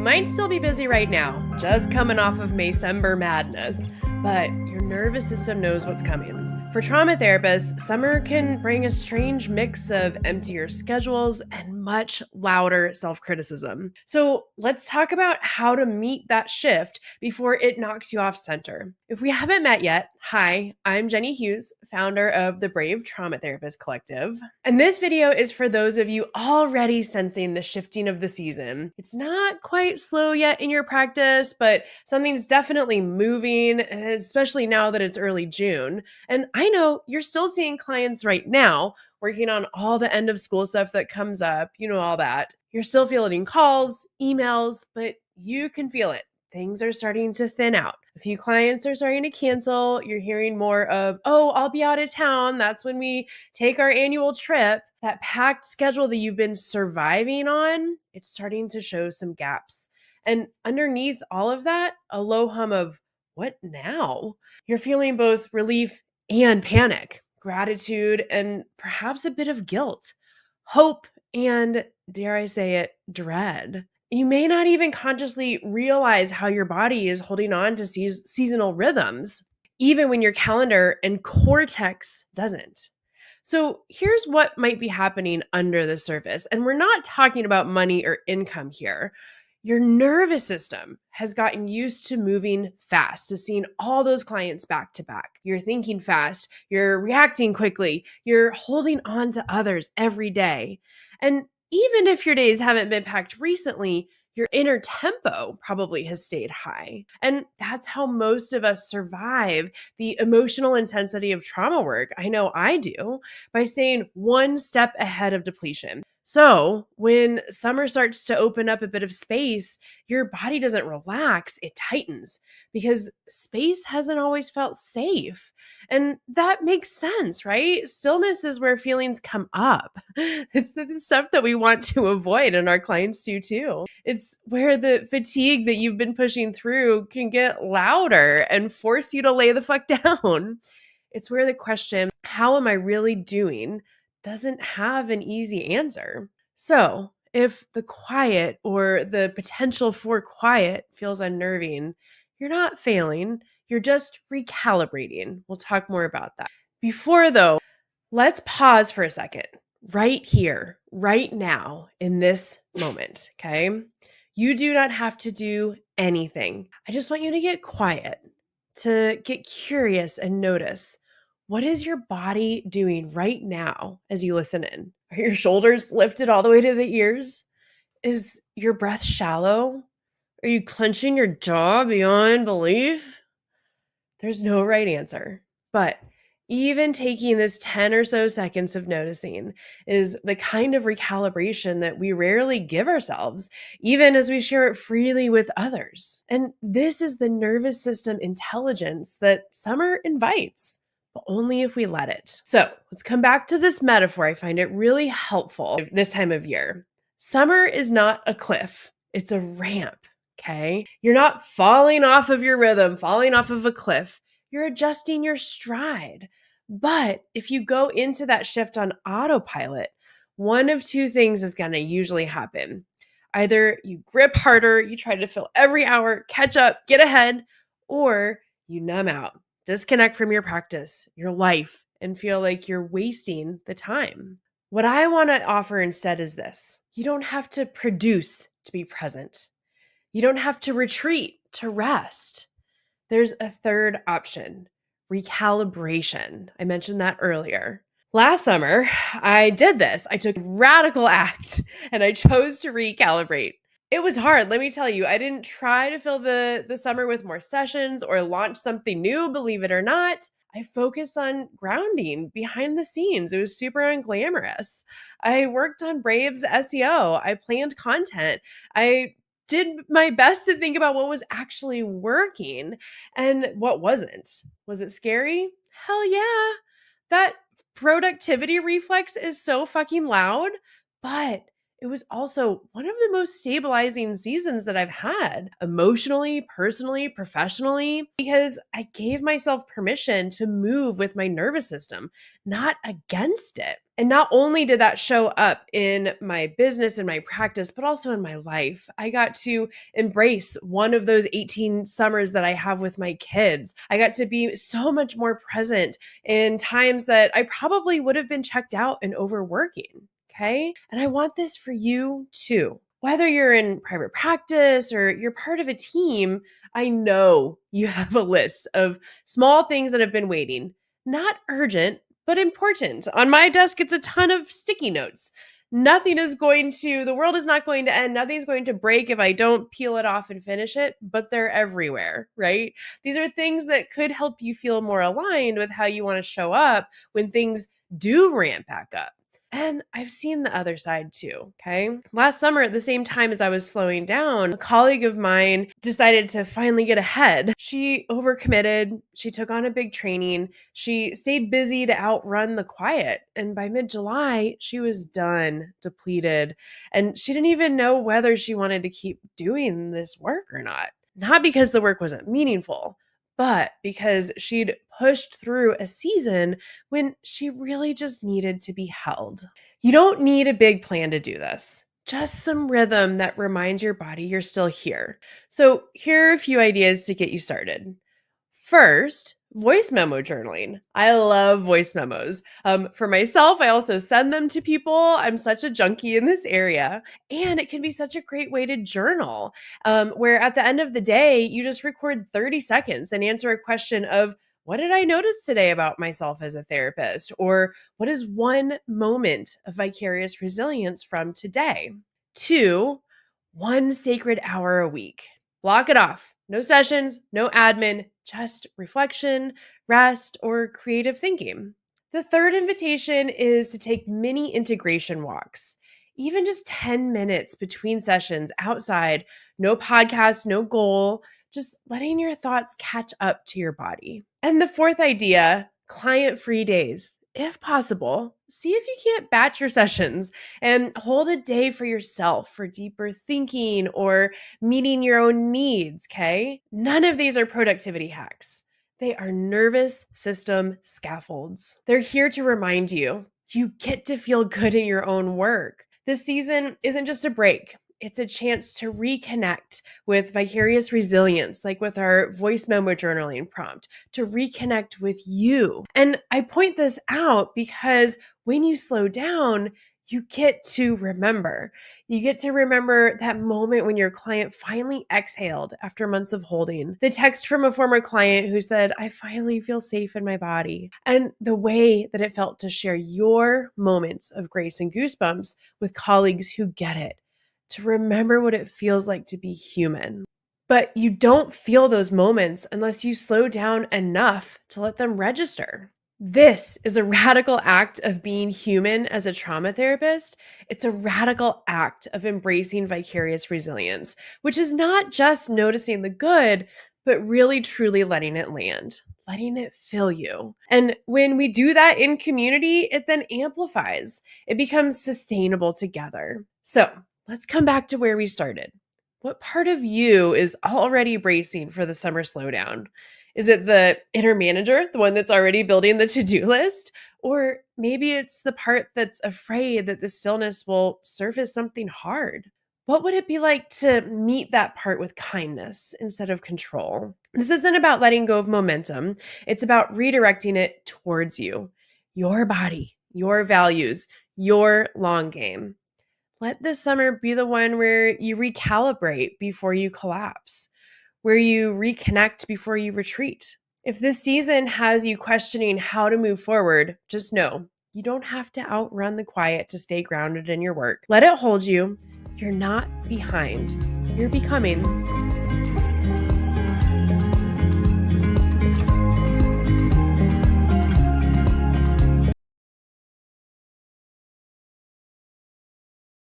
You might still be busy right now, just coming off of Maycember madness, but your nervous system knows what's coming. For trauma therapists, summer can bring a strange mix of emptier schedules and much louder self-criticism. So let's talk about how to meet that shift before it knocks you off center. If we haven't met yet, hi, I'm Jenny Hughes, founder of the Brave Trauma Therapist Collective. And this video is for those of you already sensing the shifting of the season. It's not quite slow yet in your practice, but something's definitely moving, especially now that it's early June. And I know you're still seeing clients right now working on all the end of school stuff that comes up, all that. You're still fielding calls, emails, but you can feel it. Things are starting to thin out. A few clients are starting to cancel. You're hearing more of, oh, I'll be out of town. That's when we take our annual trip. That packed schedule that you've been surviving on, it's starting to show some gaps. And underneath all of that, a low hum of, what now? You're feeling both relief and panic, gratitude, and perhaps a bit of guilt, hope, and dare I say it, dread. You may not even consciously realize how your body is holding on to seasonal rhythms, even when your calendar and cortex doesn't. So here's what might be happening under the surface. And we're not talking about money or income here. Your nervous system has gotten used to moving fast, to seeing all those clients back to back. You're thinking fast, you're reacting quickly, you're holding on to others every day. And even if your days haven't been packed recently, your inner tempo probably has stayed high. And that's how most of us survive the emotional intensity of trauma work. I know I do, by staying one step ahead of depletion. So when summer starts to open up a bit of space, your body doesn't relax, it tightens because space hasn't always felt safe. And that makes sense, right? Stillness is where feelings come up. It's the stuff that we want to avoid, and our clients do too. It's where the fatigue that you've been pushing through can get louder and force you to lay the fuck down. It's where the question, how am I really doing, doesn't have an easy answer. So, if the quiet or the potential for quiet feels unnerving, you're not failing, you're just recalibrating. We'll talk more about that. Before though, let's pause for a second, right here, right now, in this moment, okay? You do not have to do anything. I just want you to get quiet, to get curious and notice. What is your body doing right now as you listen in? Are your shoulders lifted all the way to the ears? Is your breath shallow? Are you clenching your jaw beyond belief? There's no right answer. But even taking this 10 or so seconds of noticing is the kind of recalibration that we rarely give ourselves, even as we share it freely with others. And this is the nervous system intelligence that summer invites, but only if we let it. So let's come back to this metaphor. I find it really helpful this time of year. Summer is not a cliff, it's a ramp, okay? You're not falling off of your rhythm, falling off of a cliff. You're adjusting your stride. But if you go into that shift on autopilot, one of two things is going to usually happen. Either you grip harder, you try to fill every hour, catch up, get ahead, or you numb out, disconnect from your practice, your life, and feel like you're wasting the time. What I want to offer instead is this. You don't have to produce to be present. You don't have to retreat to rest. There's a third option, recalibration. I mentioned that earlier. Last summer, I did this. I took a radical act and I chose to recalibrate. It was hard, let me tell you. I didn't try to fill the summer with more sessions or launch something new, believe it or not. I focused on grounding behind the scenes. It was super unglamorous. I worked on Brave's SEO. I planned content. I did my best to think about what was actually working and what wasn't. Was it scary? Hell yeah. That productivity reflex is so fucking loud, but it was also one of the most stabilizing seasons that I've had emotionally, personally, professionally, because I gave myself permission to move with my nervous system, not against it. And not only did that show up in my business and my practice, but also in my life. I got to embrace one of those 18 summers that I have with my kids. I got to be so much more present in times that I probably would have been checked out and overworking. Okay. And I want this for you too. Whether you're in private practice or you're part of a team, I know you have a list of small things that have been waiting, not urgent, but important. On my desk, it's a ton of sticky notes. The world is not going to end. Nothing's going to break if I don't peel it off and finish it, but they're everywhere, right? These are things that could help you feel more aligned with how you want to show up when things do ramp back up. And I've seen the other side too. Okay. Last summer, at the same time as I was slowing down, a colleague of mine decided to finally get ahead. She overcommitted. She took on a big training. She stayed busy to outrun the quiet. And by mid July, she was done, depleted. And she didn't even know whether she wanted to keep doing this work or not. Not because the work wasn't meaningful, but because she'd pushed through a season when she really just needed to be held. You don't need a big plan to do this, just some rhythm that reminds your body you're still here. So, here are a few ideas to get you started. First, voice memo journaling. I love voice memos. For myself, I also send them to people. I'm such a junkie in this area. And it can be such a great way to journal, where at the end of the day, you just record 30 seconds and answer a question of, what did I notice today about myself as a therapist? Or what is one moment of vicarious resilience from today? Two, one sacred hour a week. Block it off. No sessions, no admin, just reflection, rest, or creative thinking. The third invitation is to take mini integration walks. Even just 10 minutes between sessions outside, no podcast, no goal, just letting your thoughts catch up to your body. And the fourth idea, client-free days. If possible, see if you can't batch your sessions and hold a day for yourself for deeper thinking or meeting your own needs, okay? None of these are productivity hacks. They are nervous system scaffolds. They're here to remind you get to feel good in your own work. This season isn't just a break. It's a chance to reconnect with vicarious resilience, like with our voice memo journaling prompt, to reconnect with you. And I point this out because when you slow down, you get to remember. You get to remember that moment when your client finally exhaled after months of holding. The text from a former client who said, I finally feel safe in my body. And the way that it felt to share your moments of grace and goosebumps with colleagues who get it, to remember what it feels like to be human. But you don't feel those moments unless you slow down enough to let them register. This is a radical act of being human as a trauma therapist. It's a radical act of embracing vicarious resilience, which is not just noticing the good, but really truly letting it land, letting it fill you. And when we do that in community, it then amplifies. It becomes sustainable together. So let's come back to where we started. What part of you is already bracing for the summer slowdown? Is it the inner manager, the one that's already building the to-do list? Or maybe it's the part that's afraid that the stillness will surface something hard. What would it be like to meet that part with kindness instead of control? This isn't about letting go of momentum. It's about redirecting it towards you, your body, your values, your long game. Let this summer be the one where you recalibrate before you collapse, where you reconnect before you retreat. If this season has you questioning how to move forward, just know you don't have to outrun the quiet to stay grounded in your work. Let it hold you. You're not behind. You're becoming.